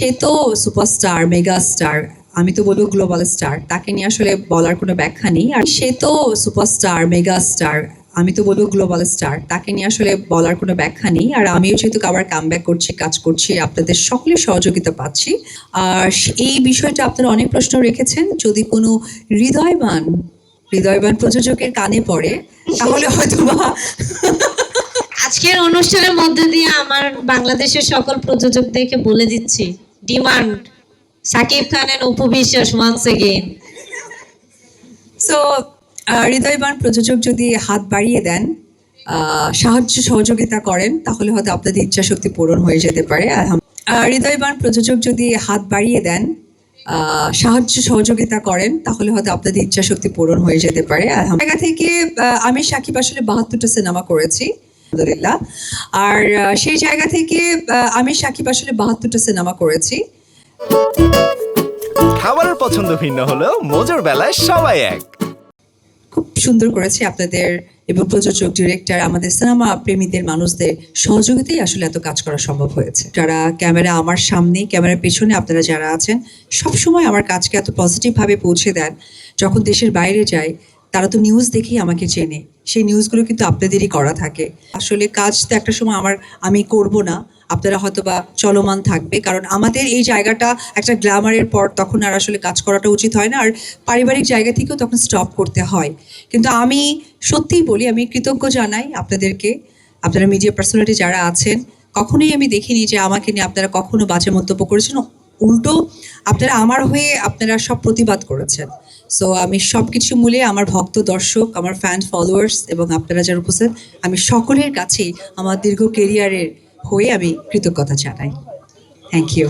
সে তো superstar, mega star, আমি তো বলবো গ্লোবাল স্টার, তাকে নিয়ে আসলে বলার কোনো ব্যাখ্যা নেই। আর সে তো সুপারস্টার, মেগা স্টার, আমি তো বলবো গ্লোবাল স্টার, তাকে নিয়ে আসলে বলার কোনো ব্যাখ্যা নেই। আর আমিও যেহেতু আবার কামব্যাক করছি, কাজ করছি, আপনাদের সকলের সহযোগিতা পাচ্ছি। আর এই বিষয়টা আপনারা অনেক প্রশ্ন রেখেছেন, যদি কোনো হৃদয়বান হৃদয়বান প্রযোজকের কানে পড়ে তাহলে হয়তোবা আজকের অনুষ্ঠানের মধ্যে দিয়ে আমার বাংলাদেশের সকল প্রযোজকদেরকে বলে দিচ্ছি, demand Sakib Khan and Apu Biswas once again. So হৃদয়বান প্রযোজক যদি হাত বাড়িয়ে দেন, সাহায্য সহযোগিতা করেন, তাহলে হয়তো আপনাদের ইচ্ছা শক্তি পূরণ হয়ে যেতে পারে। হৃদয়বান প্রযোজক যদি হাত বাড়িয়ে দেন, সাহায্য সহযোগিতা করেন, তাহলে হয়তো আপনাদের ইচ্ছা শক্তি পূরণ হয়ে যেতে পারে। জায়গা থেকে আমি সাকিব আসলে 72টা সিনেমা করেছি আলহামদুলিল্লাহ। আর সেই জায়গা থেকে আমি সাকিব আসলে 72টা সিনেমা করেছি। খাবারের পছন্দ ভিন্ন হলেও মজার বেলায় সবাই এক। খুব সুন্দর করেছে আপনাদের এবং প্রযোজক, ডিরেক্টর, আমাদের সিনেমা প্রেমীদের মানুষদের সহযোগিতাই আসলে এত কাজ করা সম্ভব হয়েছে। যারা ক্যামেরা আমার সামনে, ক্যামেরার পেছনে আপনারা যারা আছেন, সবসময় আমার কাজকে এত পজিটিভভাবে পৌঁছে দেন। যখন দেশের বাইরে যাই, তারা তো নিউজ দেখেই আমাকে চেনে, সেই নিউজগুলো কিন্তু আপনাদেরই করা থাকে। আসলে কাজ তো একটা সময় আমি করব না, আপনারা হয়তো বা চলমান থাকবে, কারণ আমাদের এই জায়গাটা একটা গ্ল্যামারের পর তখন আর আসলে কাজ করাটা উচিত হয় না, আর পারিবারিক জায়গা থেকেও তখন স্টপ করতে হয়। কিন্তু আমি সত্যিই বলি, আমি কৃতজ্ঞ জানাই আপনাদেরকে, আপনারা মিডিয়া পার্সোনালিটি যারা আছেন, কখনোই আমি দেখিনি যে আমাকে নিয়ে আপনারা কখনো বাজে মন্তব্য করেছেন। উল্টো আপনারা আমার হয়ে আপনারা সব প্রতিবাদ করেছেন। সো আমি সব কিছু মূলে আমার ভক্ত, দর্শক, আমার ফ্যান ফলোয়ার্স এবং আপনারা যারা উপস্থিত, আমি সকলের কাছেই আমার দীর্ঘ কেরিয়ারের হয়ে আমি কৃতজ্ঞতা জানাই। Thank you.